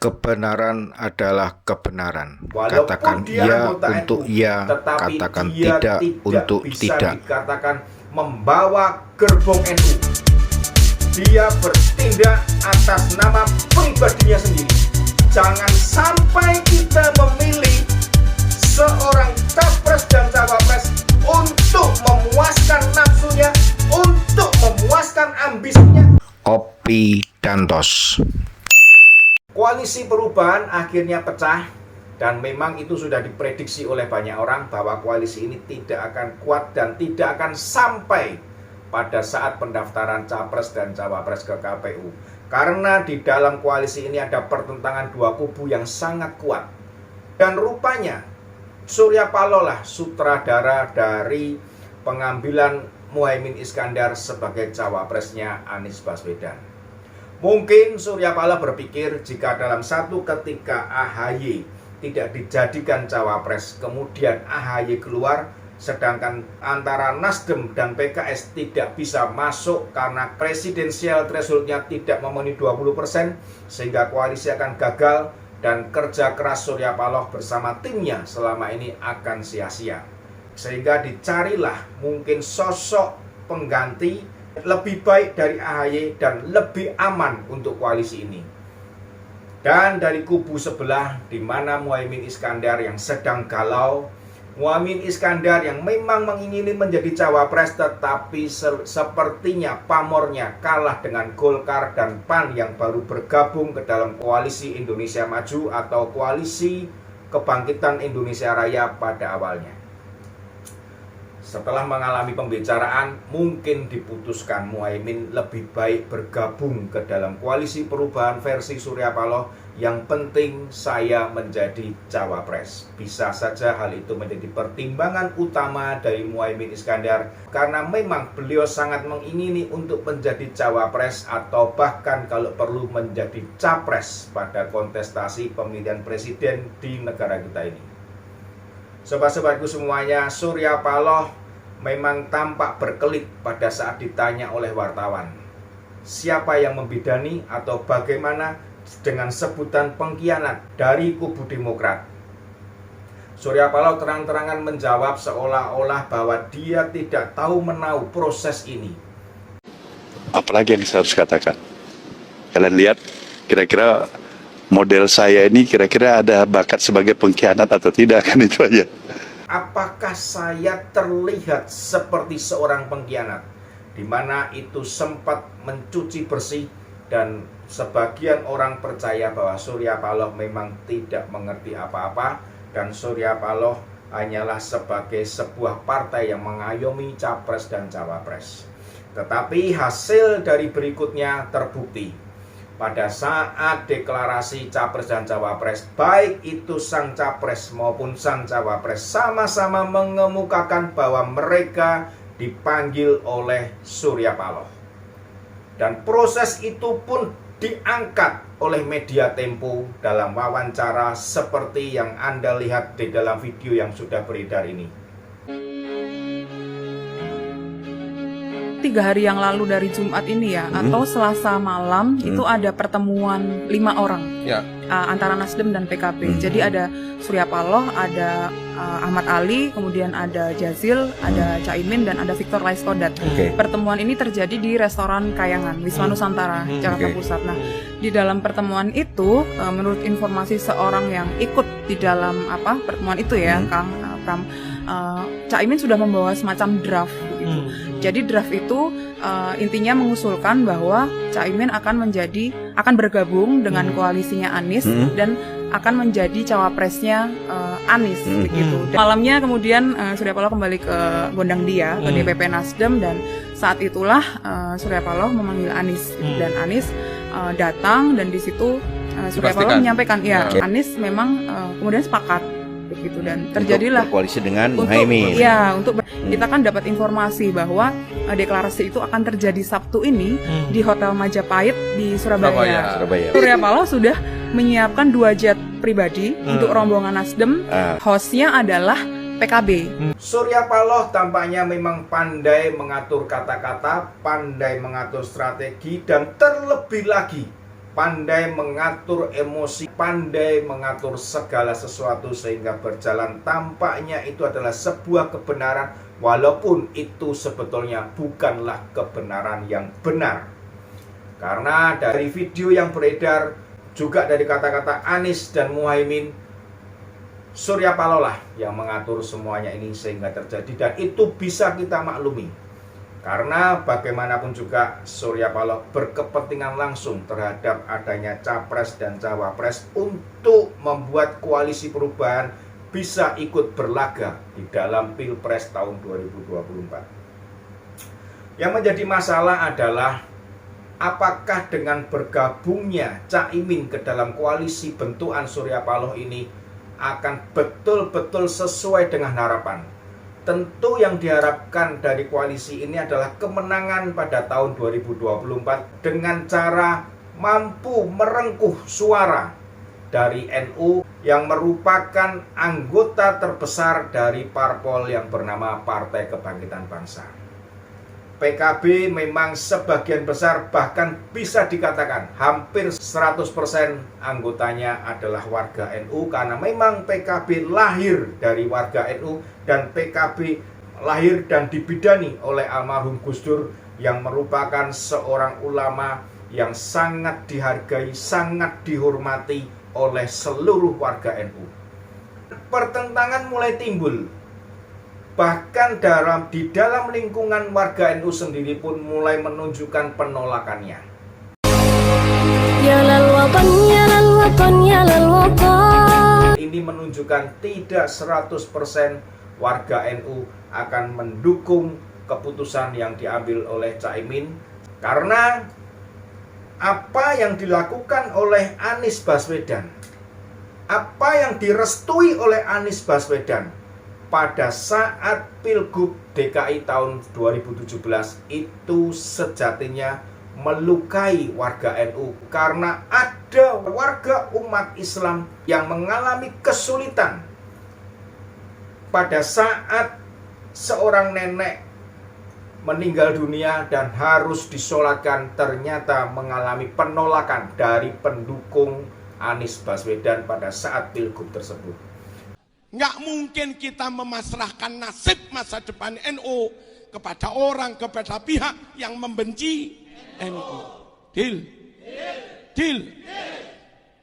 Kebenaran adalah kebenaran. Walaupun Katakan dia iya anggota untuk NU, iya, tetapi katakan dia tidak untuk bisa tidak. dikatakan membawa gerbong NU. Dia bertindak atas nama pribadinya sendiri. Jangan sampai kita memilih seorang capres dan cawapres untuk memuaskan nafsunya, untuk memuaskan ambisinya. Kopi dan tos. Koalisi perubahan akhirnya pecah, dan memang itu sudah diprediksi oleh banyak orang bahwa koalisi ini tidak akan kuat dan tidak akan sampai pada saat pendaftaran capres dan cawapres ke KPU. Karena di dalam koalisi ini ada pertentangan dua kubu yang sangat kuat. Dan rupanya Surya Paloh lah sutradara dari pengambilan Muhaimin Iskandar sebagai cawapresnya Anies Baswedan. Mungkin Surya Paloh berpikir jika dalam satu ketika AHY tidak dijadikan cawapres, kemudian AHY keluar, sedangkan antara Nasdem dan PKS tidak bisa masuk karena presidensial thresholdnya tidak memenuhi 20%, sehingga koalisi akan gagal dan kerja keras Surya Paloh bersama timnya selama ini akan sia-sia. Sehingga dicarilah mungkin sosok pengganti lebih baik dari AHY dan lebih aman untuk koalisi ini. Dan dari kubu sebelah, di mana Muhaimin Iskandar yang sedang galau, Muhaimin Iskandar yang memang mengingini menjadi cawapres, tetapi sepertinya pamornya kalah dengan Golkar dan PAN yang baru bergabung ke dalam koalisi Indonesia Maju atau koalisi Kebangkitan Indonesia Raya pada awalnya. Setelah mengalami pembicaraan, mungkin diputuskan Muhaimin lebih baik bergabung ke dalam koalisi perubahan versi Surya Paloh. Yang penting saya menjadi cawapres. Bisa saja hal itu menjadi pertimbangan utama dari Muhaimin Iskandar, karena memang beliau sangat mengingini untuk menjadi cawapres atau bahkan kalau perlu menjadi capres pada kontestasi pemilihan presiden di negara kita ini. Sobat-sobatku semuanya, Surya Paloh memang tampak berkelit pada saat ditanya oleh wartawan siapa yang membidani atau bagaimana dengan sebutan pengkhianat dari kubu Demokrat. Surya Paloh terang-terangan menjawab seolah-olah bahwa dia tidak tahu menahu proses ini. Apalagi yang saya harus katakan? Kalian lihat kira-kira model saya ini kira-kira ada bakat sebagai pengkhianat atau tidak, kan itu aja. Apakah saya terlihat seperti seorang pengkhianat, di mana itu sempat mencuci bersih, dan sebagian orang percaya bahwa Surya Paloh memang tidak mengerti apa-apa dan Surya Paloh hanyalah sebagai sebuah partai yang mengayomi capres dan cawapres. Tetapi hasil dari berikutnya terbukti. Pada saat deklarasi capres dan cawapres, baik itu sang capres maupun sang cawapres sama-sama mengemukakan bahwa mereka dipanggil oleh Surya Paloh. Dan proses itu pun diangkat oleh media Tempo dalam wawancara seperti yang Anda lihat di dalam video yang sudah beredar ini. 3 hari yang lalu dari Jumat ini ya, atau Selasa malam itu ada pertemuan 5 orang antara Nasdem dan PKB. Jadi ada Surya Paloh, ada Ahmad Ali, kemudian ada Jazil, ada Caimin, dan ada Victor Laiskodat. Pertemuan ini terjadi di restoran Kayangan, Wisma Nusantara, Jakarta Pusat. Nah, di dalam pertemuan itu, menurut informasi seorang yang ikut di dalam pertemuan itu ya, Kang Pram, Caimin sudah membawa semacam draft gitu. Jadi draft itu intinya mengusulkan bahwa Caimin akan bergabung dengan koalisinya Anies dan akan menjadi cawapresnya Anies begitu. Dan malamnya kemudian Surya Paloh kembali ke Gondang Dia, ke DPP Nasdem, dan saat itulah Surya Paloh memanggil Anies dan Anies datang, dan di situ Surya Paloh menyampaikan Anies memang kemudian sepakat begitu, dan terjadilah berkoalisi dengan Muhaimin. Kita kan dapat informasi bahwa deklarasi itu akan terjadi Sabtu ini di Hotel Majapahit di Surabaya. Surya Paloh sudah menyiapkan 2 jet pribadi untuk rombongan Nasdem. Hostnya adalah PKB. Surya Paloh tampaknya memang pandai mengatur kata-kata, pandai mengatur strategi, dan terlebih lagi pandai mengatur emosi, pandai mengatur segala sesuatu sehingga berjalan. Tampaknya itu adalah sebuah kebenaran, walaupun itu sebetulnya bukanlah kebenaran yang benar. Karena dari video yang beredar, juga dari kata-kata Anies dan Muhaimin, Surya Paloh lah yang mengatur semuanya ini sehingga terjadi. Dan itu bisa kita maklumi, karena bagaimanapun juga Surya Paloh berkepentingan langsung terhadap adanya Capres dan Cawapres untuk membuat koalisi perubahan bisa ikut berlaga di dalam Pilpres tahun 2024. Yang menjadi masalah adalah apakah dengan bergabungnya Caimin ke dalam koalisi bentukan Surya Paloh ini akan betul-betul sesuai dengan harapan. Tentu yang diharapkan dari koalisi ini adalah kemenangan pada tahun 2024 dengan cara mampu merengkuh suara dari NU yang merupakan anggota terbesar dari parpol yang bernama Partai Kebangkitan Bangsa. PKB memang sebagian besar, bahkan bisa dikatakan hampir 100% anggotanya adalah warga NU, karena memang PKB lahir dari warga NU dan PKB lahir dan dibidani oleh almarhum Gus Dur yang merupakan seorang ulama yang sangat dihargai, sangat dihormati oleh seluruh warga NU. Pertentangan mulai timbul. Bahkan di dalam lingkungan warga NU sendiri pun mulai menunjukkan penolakannya. Ini menunjukkan tidak 100% warga NU akan mendukung keputusan yang diambil oleh Caimin, karena apa yang dilakukan oleh Anies Baswedan, apa yang direstui oleh Anies Baswedan pada saat Pilgub DKI tahun 2017 itu sejatinya melukai warga NU, karena ada warga umat Islam yang mengalami kesulitan pada saat seorang nenek meninggal dunia dan harus disolatkan, ternyata mengalami penolakan dari pendukung Anies Baswedan pada saat Pilgub tersebut. Nggak mungkin kita memasrahkan nasib masa depan NU kepada orang, kepada pihak yang membenci NU. Deal? Deal?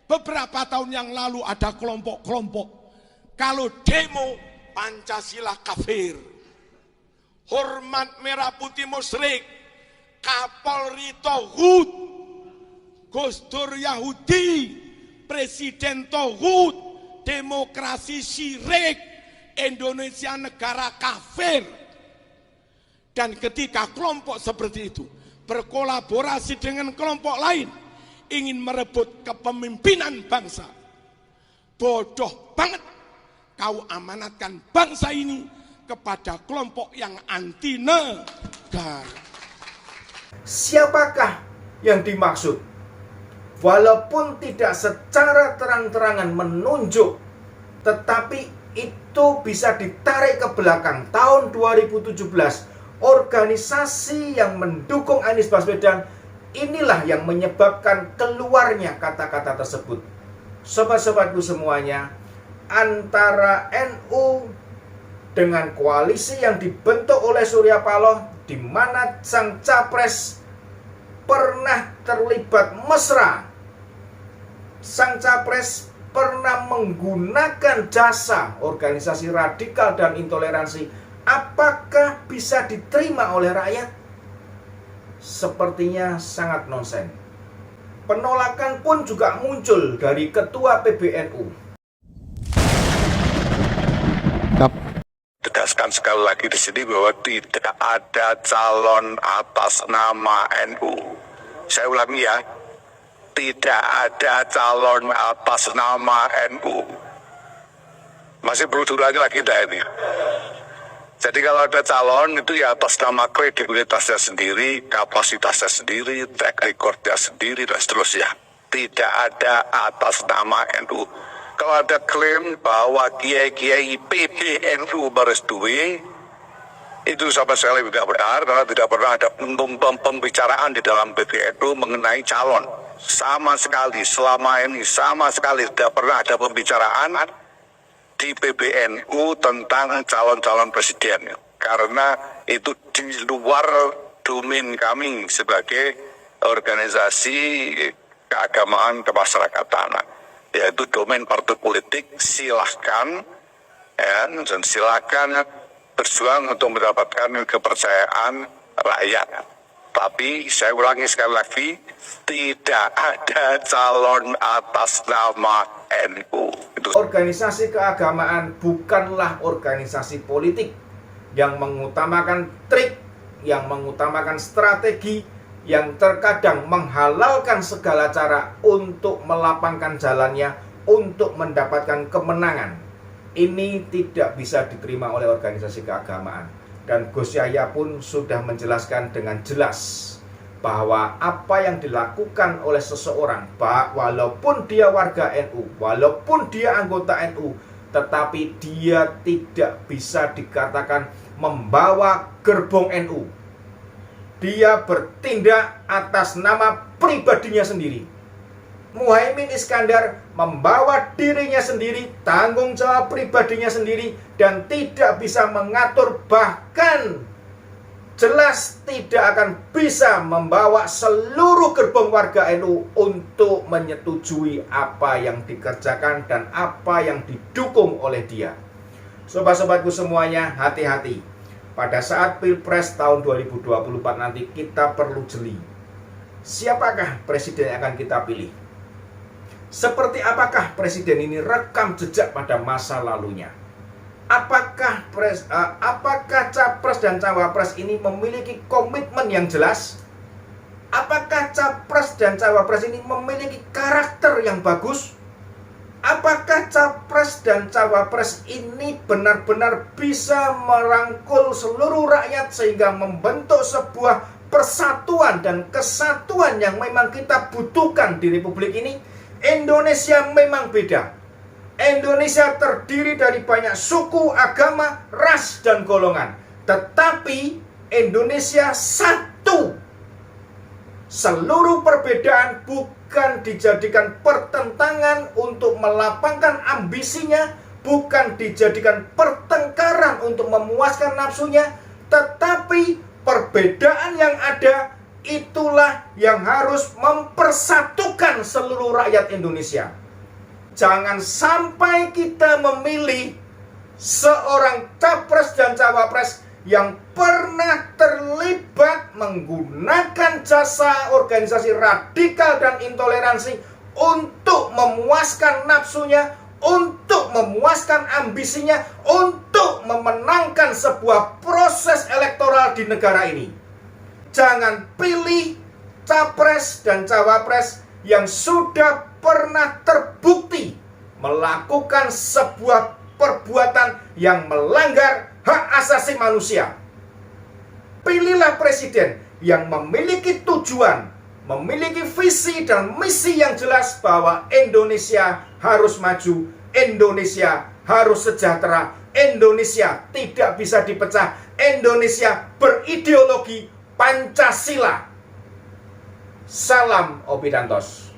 Beberapa tahun yang lalu ada kelompok-kelompok, kalau demo Pancasila kafir, hormat merah putih musyrik, Kapolri Tohut, Gus Dur Yahudi, Presiden Tohut, demokrasi syirik, Indonesia negara kafir. Dan ketika kelompok seperti itu berkolaborasi dengan kelompok lain ingin merebut kepemimpinan bangsa, bodoh banget kau amanatkan bangsa ini kepada kelompok yang anti negara. Siapakah yang dimaksud? Walaupun tidak secara terang-terangan menunjuk, tetapi itu bisa ditarik ke belakang. Tahun 2017, organisasi yang mendukung Anies Baswedan inilah yang menyebabkan keluarnya kata-kata tersebut. Sobat-sobatku semuanya, antara NU dengan koalisi yang dibentuk oleh Surya Paloh, di mana sang capres pernah terlibat mesra. Sang capres pernah menggunakan jasa organisasi radikal dan intoleransi. Apakah bisa diterima oleh rakyat? Sepertinya sangat nonsen. Penolakan pun juga muncul dari Ketua PBNU. Tegaskan sekali lagi di sini bahwa tidak ada calon atas nama NU. Saya ulangi ya, tidak ada calon atas nama NU. Masih perlu diulangi lagi ini. Jadi kalau ada calon itu ya atas nama kredibilitasnya sendiri, kapasitasnya sendiri, track recordnya sendiri, dan seterusnya. Tidak ada atas nama NU. Kalau ada klaim bahwa kiai-kiai PBNU merestui, itu sama sekali tidak benar, karena tidak pernah ada pembicaraan di dalam PBNU mengenai calon. sama sekali selama ini tidak pernah ada pembicaraan di PBNU tentang calon-calon presiden, karena itu di luar domain kami sebagai organisasi keagamaan kemasyarakatan, yaitu domain partai politik. Silahkan ya, dan silakan berjuang untuk mendapatkan kepercayaan rakyat. Tapi saya ulangi sekali lagi, tidak ada calon atas nama NU. Organisasi keagamaan bukanlah organisasi politik yang mengutamakan trik, yang mengutamakan strategi, yang terkadang menghalalkan segala cara untuk melapangkan jalannya untuk mendapatkan kemenangan. Ini tidak bisa diterima oleh organisasi keagamaan. Dan Gus Yahya pun sudah menjelaskan dengan jelas bahwa apa yang dilakukan oleh seseorang, walaupun dia warga NU, walaupun dia anggota NU, tetapi dia tidak bisa dikatakan membawa gerbong NU. Dia bertindak atas nama pribadinya sendiri. Muhaimin Iskandar membawa dirinya sendiri, tanggung jawab pribadinya sendiri, dan tidak bisa mengatur, bahkan jelas tidak akan bisa membawa seluruh gerbong warga NU untuk menyetujui apa yang dikerjakan dan apa yang didukung oleh dia. Sobat-sobatku semuanya, hati-hati. Pada saat Pilpres tahun 2024 nanti kita perlu jeli. Siapakah presiden yang akan kita pilih? Seperti apakah presiden ini rekam jejak pada masa lalunya? Apakah capres dan cawapres ini memiliki komitmen yang jelas? Apakah capres dan cawapres ini memiliki karakter yang bagus? Apakah capres dan cawapres ini benar-benar bisa merangkul seluruh rakyat sehingga membentuk sebuah persatuan dan kesatuan yang memang kita butuhkan di Republik ini? Indonesia memang beda. Indonesia terdiri dari banyak suku, agama, ras, dan golongan. Tetapi Indonesia satu. Seluruh perbedaan bukan dijadikan pertentangan untuk melapangkan ambisinya, bukan dijadikan pertengkaran untuk memuaskan nafsunya, tetapi perbedaan yang ada itulah yang harus mempersatukan seluruh rakyat Indonesia. Jangan sampai kita memilih seorang capres dan cawapres yang pernah terlibat menggunakan jasa organisasi radikal dan intoleransi untuk memuaskan nafsunya, untuk memuaskan ambisinya, untuk memenangkan sebuah proses elektoral di negara ini. Jangan pilih capres dan cawapres yang sudah pernah terbukti melakukan sebuah perbuatan yang melanggar hak asasi manusia. Pilihlah presiden yang memiliki tujuan, memiliki visi dan misi yang jelas bahwa Indonesia harus maju, Indonesia harus sejahtera, Indonesia tidak bisa dipecah, Indonesia berideologi Pancasila. Salam Obidantos.